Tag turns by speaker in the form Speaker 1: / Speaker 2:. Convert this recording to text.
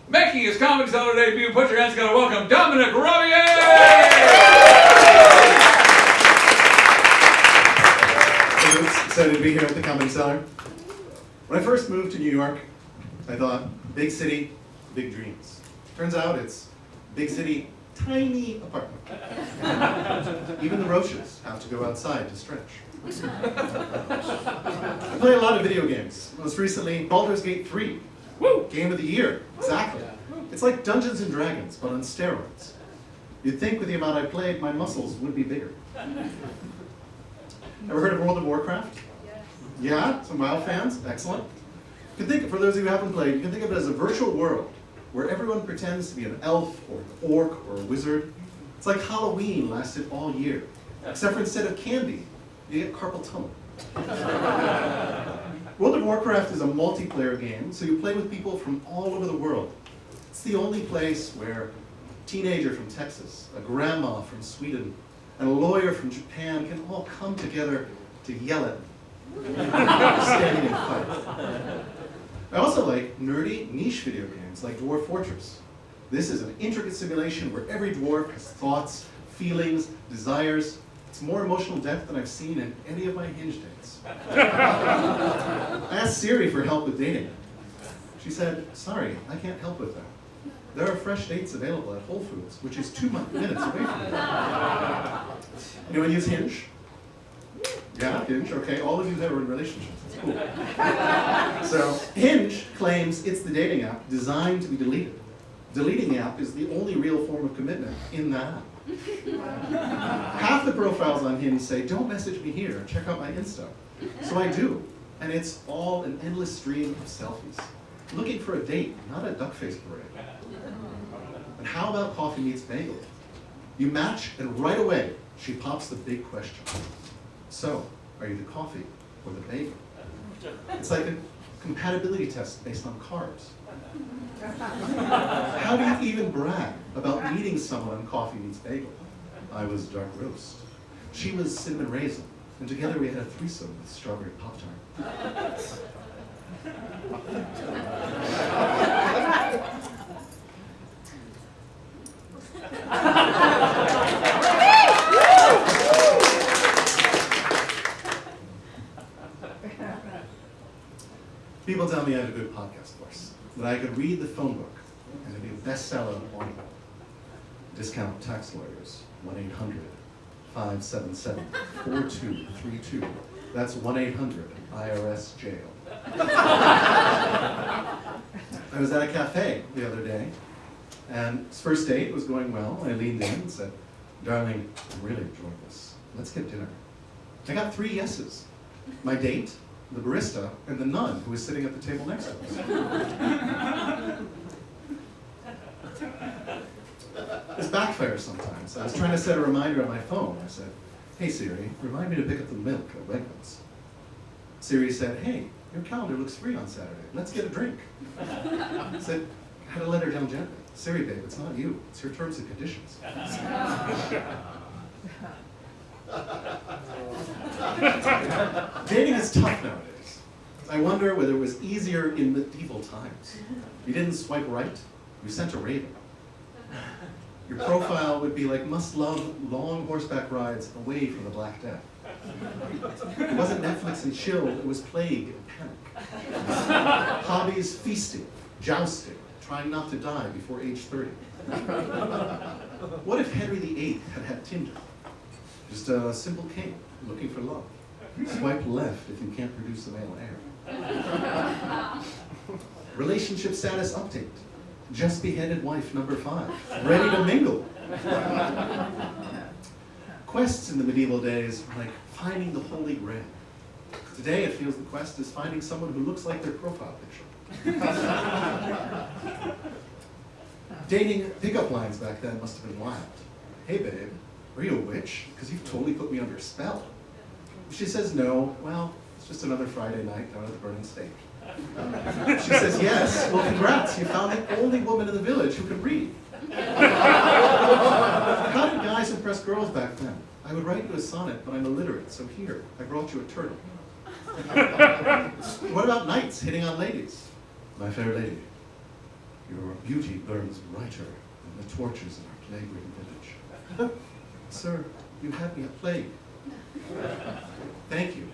Speaker 1: Making his Comedy Cellar debut, put your hands together, welcome Dominik Rabiej!
Speaker 2: Excited to be here at the Comedy Cellar. When I first moved to New York, I thought, big city, big dreams. Turns out it's big city, tiny apartment. Even the roaches have to go outside to stretch. I play a lot of video games. Most recently, Baldur's Gate 3. Woo! Game of the year, exactly. It's like Dungeons and Dragons, but on steroids. You'd think with the amount I played, my muscles would be bigger. Ever heard of World of Warcraft? Yes. Yeah? Some WoW fans? Excellent. You can think, for those of you who haven't played, you can think of it as a virtual world where everyone pretends to be an elf or an orc or a wizard. It's like Halloween lasted all year, except for instead of candy, you get carpal tunnel. World of Warcraft is a multiplayer game, so you play with people from all over the world. It's the only place where a teenager from Texas, a grandma from Sweden, and a lawyer from Japan can all come together to yell at me, standing and fight. I also like nerdy niche video games like Dwarf Fortress. This is an intricate simulation where every dwarf has thoughts, feelings, desires. It's more emotional depth than I've seen in any of my Hinge dates. I asked Siri for help with dating. She said, sorry, I can't help with that. There are fresh dates available at Whole Foods, which is 2 minutes away from me. Anyone use Hinge? Yeah, Hinge, okay. All of you that are in relationships, that's cool. So, Hinge claims it's the dating app designed to be deleted. Deleting the app is the only real form of commitment in that app. Half the profiles on Hinge say, don't message me here, check out my Insta. So I do, and it's all an endless stream of selfies. Looking for a date, not a duck face parade. And how about Coffee Meets Bagel? You match, and right away, she pops the big question. So, are you the coffee or the bagel? It's like a compatibility test based on carbs. How do you even brag about meeting someone on Coffee Meets Bagel? I was dark roast. She was cinnamon raisin, and together we had a threesome with strawberry Pop-Tart. People tell me I have a good podcast voice, that I could read the phone book and it'd be a bestseller on Audible. Discount tax lawyers, 1-800-577-4232. That's 1-800-IRS-JAIL. I was at a cafe the other day, and his first date was going well. I leaned in and said, darling, I'm really enjoying this. Let's get dinner. I got 3 yeses. My date, the barista, and the nun who was sitting at the table next to us. This backfires sometimes. I was trying to set a reminder on my phone. I said, hey Siri, remind me to pick up the milk at Wegmans. Siri said, hey, your calendar looks free on Saturday. Let's get a drink. I said, I had to let her down gently. Siri, babe, it's not you. It's your terms and conditions. Dating is tough nowadays. I wonder whether it was easier in medieval times. You didn't swipe right, you sent a raven. Your profile would be like, must love long horseback rides away from the Black Death. It wasn't Netflix and chill, it was plague and panic. Hobbies, feasting, jousting, trying not to die before age 30. What if Henry VIII had had Tinder? Just a simple king looking for love. Swipe left if you can't produce a male heir. Relationship status update. Just beheaded wife number 5. Ready to mingle. Quests in the medieval days were like finding the Holy Grail. Today it feels the quest is finding someone who looks like their profile picture. Dating pickup lines back then must have been wild. Hey babe, are you a witch? Because you've totally put me under a spell. If she says no, well, it's just another Friday night down at the Burning Steak. She says yes, well congrats, you found the only woman in the village who could read. How did guys impress girls back then? I would write you a sonnet, but I'm illiterate, so here, I brought you a turtle. What about knights hitting on ladies? My fair lady, Your beauty burns brighter than the torches in our plague-ridden village. Sir, you had me at plague. Thank you.